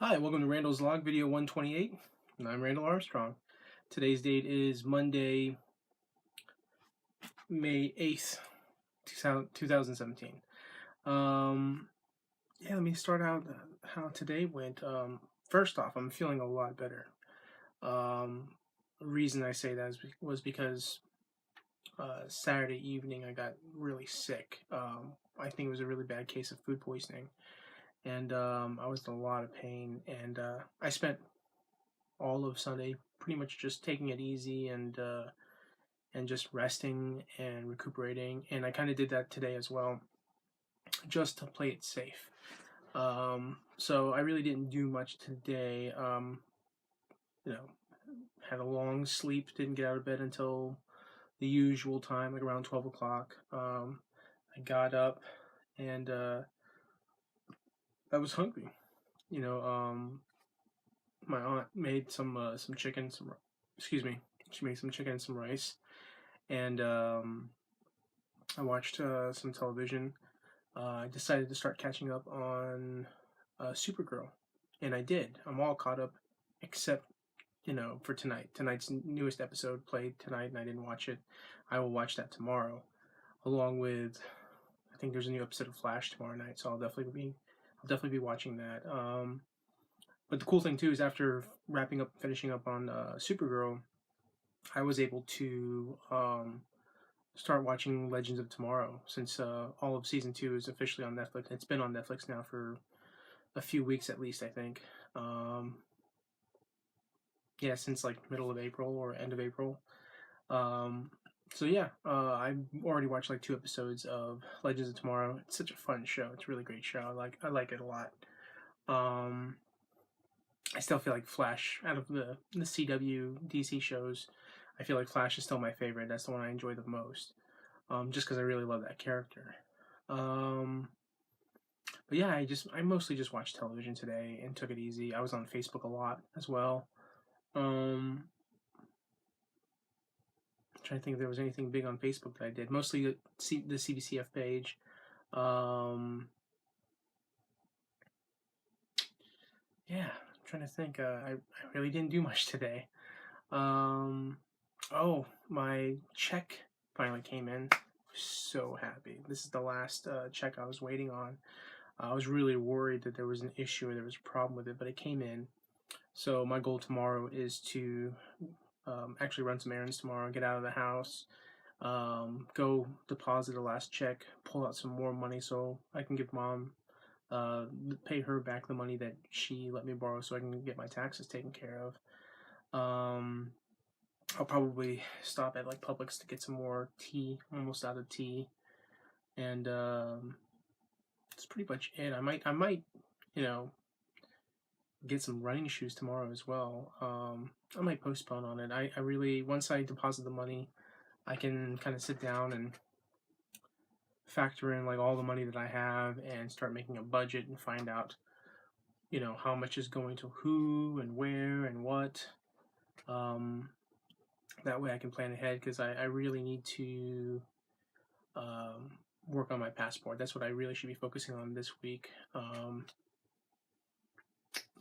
Hi, welcome to Randall's Log, video 128, and I'm Randall Armstrong. Today's date is Monday, May 8th, 2017. Let me start out how today went. First off, I'm feeling a lot better. The reason I say that was because Saturday evening I got really sick. I think it was a really bad case of food poisoning, and I was in a lot of pain, and I spent all of Sunday pretty much just taking it easy and just resting and recuperating. And I kind of did that today as well, just to play it safe. So I really didn't do much today. You know, had a long sleep, didn't get out of bed until the usual time, like around 12 o'clock. I got up and I was hungry. You know, my aunt made some chicken, she made some chicken and some rice, and I watched some television. I decided to start catching up on Supergirl, and I did. I'm all caught up, except for tonight. Tonight's newest episode played tonight, and I didn't watch it. I will watch that tomorrow, along with I think there's a new episode of Flash tomorrow night, so I'll definitely be watching that. But the cool thing too is after finishing up on Supergirl, I was able to start watching Legends of Tomorrow, since all of season 2 is officially on Netflix. It's been on Netflix now for a few weeks at least, I think. Since like middle of April or end of April. I've already watched like 2 episodes of Legends of Tomorrow. It's such a fun show. It's a really great show. I like it a lot. I still feel like Flash, out of the CW DC shows, I feel like Flash is still my favorite. That's the one I enjoy the most, just because I really love that character. I mostly just watched television today and took it easy. I was on Facebook a lot as well. I'm trying to think if there was anything big on Facebook that I did. Mostly the CBCF page. I'm trying to think. I really didn't do much today. My check finally came in. So happy. This is the last check I was waiting on. I was really worried that there was an issue or there was a problem with it, but it came in. So my goal tomorrow is to actually run some errands tomorrow, get out of the house, go deposit the last check, pull out some more money so I can give Mom, pay her back the money that she let me borrow so I can get my taxes taken care of. I'll probably stop at like Publix to get some more tea. I'm almost out of tea, and that's pretty much it. I might, get some running shoes tomorrow as well. I might postpone on it. I really, once I deposit the money, I can kind of sit down and factor in like all the money that I have and start making a budget and find out, how much is going to who and where and what. That way I can plan ahead, because I really need to work on my passport. That's what I really should be focusing on this week.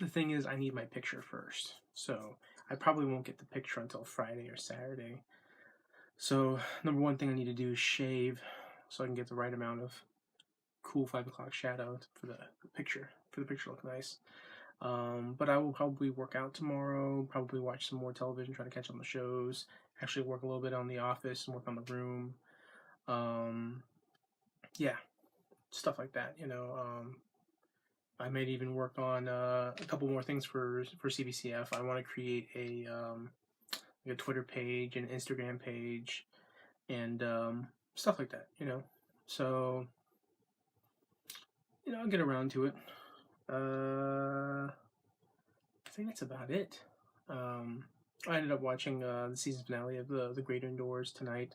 The thing is, I need my picture first, so I probably won't get the picture until Friday or Saturday. So number one thing I need to do is shave, so I can get the right amount of cool 5 o'clock shadow for the picture to look nice. But I will probably work out tomorrow, probably watch some more television, try to catch on the shows, actually work a little bit on The Office and work on the room. Stuff like that, I might even work on a couple more things for CBCF. I want to create a Twitter page, an Instagram page, and stuff like that, So, I'll get around to it. I think that's about it. I ended up watching the season finale of the Great Indoors tonight.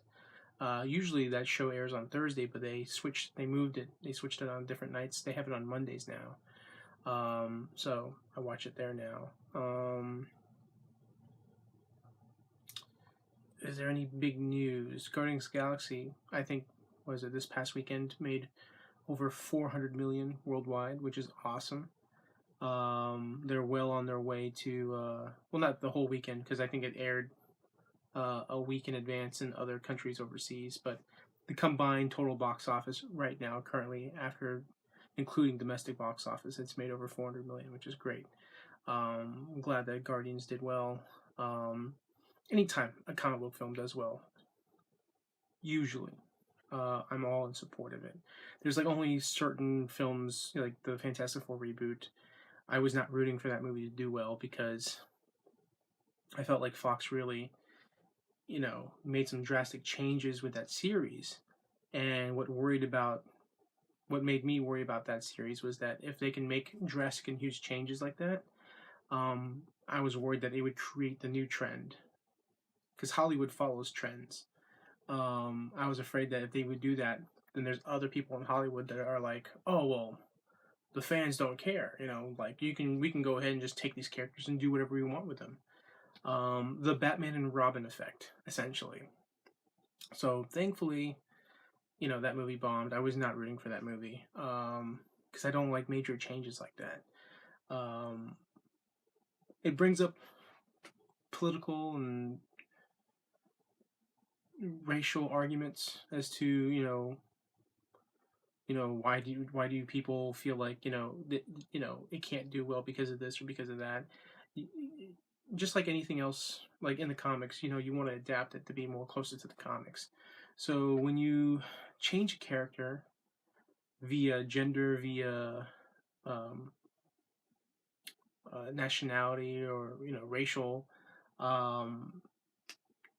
Usually that show airs on Thursday, but they switched it on different nights. They have it on Mondays now. So I watch it there now. Is there any big news? Guardians of the Galaxy, I think, this past weekend, made over 400 million worldwide, which is awesome. They're well on their way to, well, not the whole weekend, because I think it aired a week in advance in other countries overseas, but the combined total box office right now, currently, after including domestic box office, it's made over 400 million, which is great. I'm glad that Guardians did well. Um, Anytime a comic book film does well, usually, I'm all in support of it. There's like only certain films, like the Fantastic Four reboot. I was not rooting for that movie to do well because I felt like Fox really, made some drastic changes with that series. And what made me worry about that series was that if they can make drastic and huge changes like that, I was worried that it would create the new trend because Hollywood follows trends. I was afraid that if they would do that, then there's other people in Hollywood that are like, oh well, the fans don't care. Like we can go ahead and just take these characters and do whatever we want with them. The Batman and Robin effect, essentially. So thankfully, that movie bombed. I was not rooting for that movie because I don't like major changes like that. It brings up political and racial arguments as to why do people feel like it can't do well because of this or because of that. Just like anything else, like in the comics, you want to adapt it to be more closer to the comics. So when you change a character via gender, via um, nationality, or racial, um,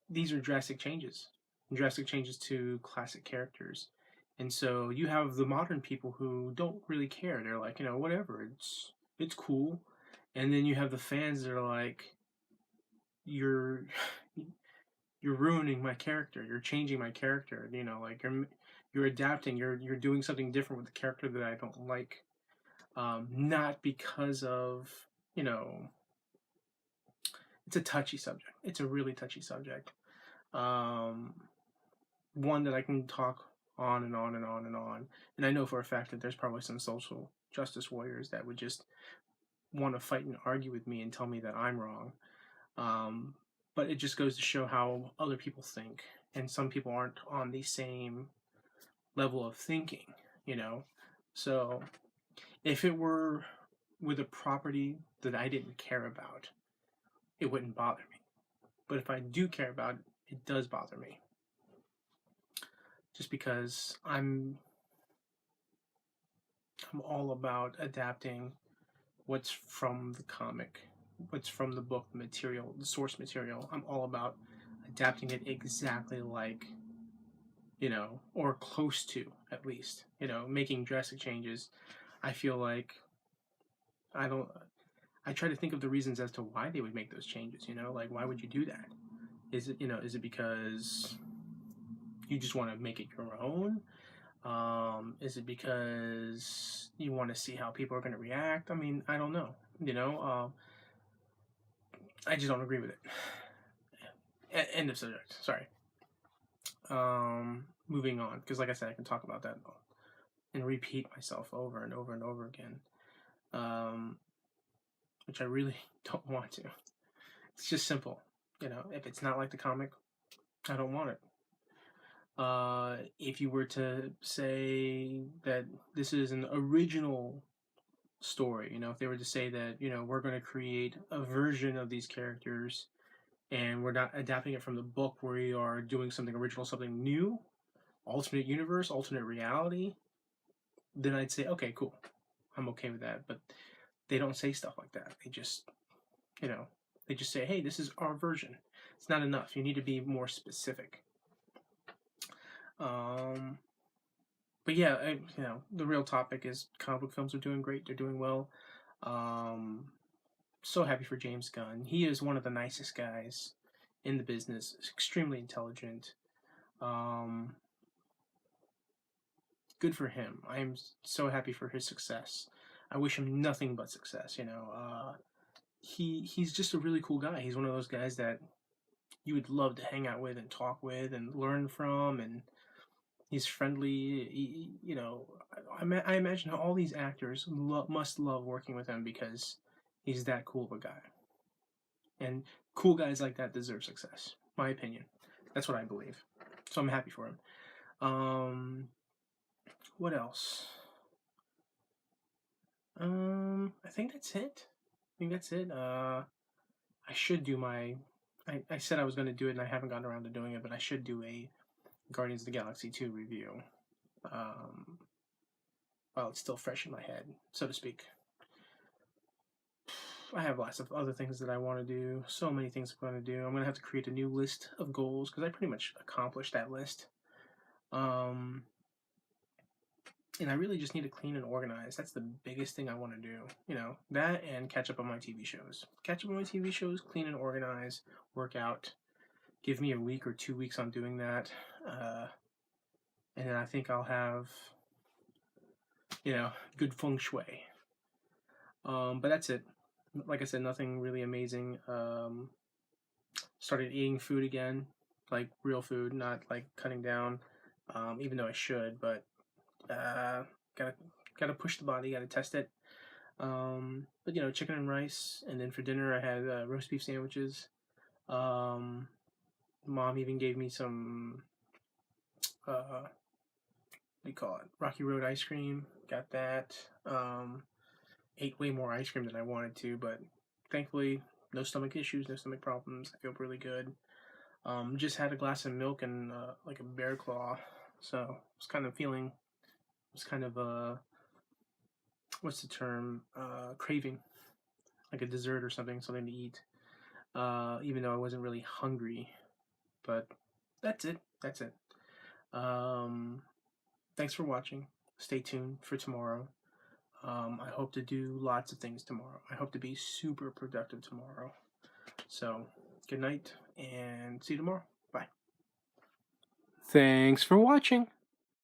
these are drastic changes to classic characters. And so you have the modern people who don't really care. They're like, whatever, it's cool. And then you have the fans that are like, you're you're ruining my character. You're changing my character. Like you're adapting. You're doing something different with the character that I don't like. Not because of you know. It's a touchy subject. It's a really touchy subject. Um, One that I can talk on and on and on and on. And I know for a fact that there's probably some social justice warriors that would just want to fight and argue with me and tell me that I'm wrong. Um, but it just goes to show how other people think, and some people aren't on the same level of thinking, you know. So if it were with a property that I didn't care about, it wouldn't bother me. But if I do care about it, it does bother me. Just because I'm all about adapting what's from the comic, what's from the book material, the source material. I'm all about adapting it exactly like, or close to at least, making drastic changes. I feel like I don't. I try to think of the reasons as to why they would make those changes. Like why would you do that? Is it because you just want to make it your own? Is it because you want to see how people are going to react? I mean, I don't know. I just don't agree with it. End of subject. Sorry. Moving on, because like I said, I can talk about that and repeat myself over and over and over again, which I really don't want to. It's just simple. If it's not like the comic, I don't want it. If you were to say that this is an original story, if they were to say that, we're going to create a version of these characters and we're not adapting it from the book, we are doing something original, something new, alternate universe, alternate reality, then I'd say, okay, cool. I'm okay with that. But they don't say stuff like that. They just, they just say, hey, this is our version. It's not enough. You need to be more specific. But yeah, the real topic is comic book films are doing great. They're doing well. So happy for James Gunn. He is one of the nicest guys in the business. Extremely intelligent. Good for him. I am so happy for his success. I wish him nothing but success. He's just a really cool guy. He's one of those guys that you would love to hang out with and talk with and learn from, and He's friendly. I imagine all these actors must love working with him because he's that cool of a guy. And cool guys like that deserve success. My opinion. That's what I believe. So I'm happy for him. What else? I think that's it. I should do my. I said I was going to do it, and I haven't gotten around to doing it, but I should do a Guardians of the Galaxy 2 review. Um, while it's still fresh in my head, so to speak. I have lots of other things that I want to do. So many things I'm going to do. I'm going to have to create a new list of goals because I pretty much accomplished that list. And I really just need to clean and organize. That's the biggest thing I want to do. That and catch up on my TV shows. Catch up on my TV shows, clean and organize, work out. Give me a week or 2 weeks on doing that. And then I think I'll have, good feng shui. But that's it. Like I said, nothing really amazing. Started eating food again, like real food, not like cutting down, even though I should, but gotta push the body, gotta test it. But chicken and rice, and then for dinner I had roast beef sandwiches. Mom even gave me some what do you call it? Rocky Road ice cream. Got that. Ate way more ice cream than I wanted to, but thankfully no stomach issues, no stomach problems. I feel really good. Just had a glass of milk and like a bear claw, so I was kind of feeling. It was kind of what's the term? Craving, like a dessert or something to eat. Even though I wasn't really hungry, but that's it. That's it. Thanks for watching. Stay tuned for tomorrow. I hope to do lots of things tomorrow. I hope to be super productive tomorrow. So, good night and see you tomorrow. Bye. Thanks for watching.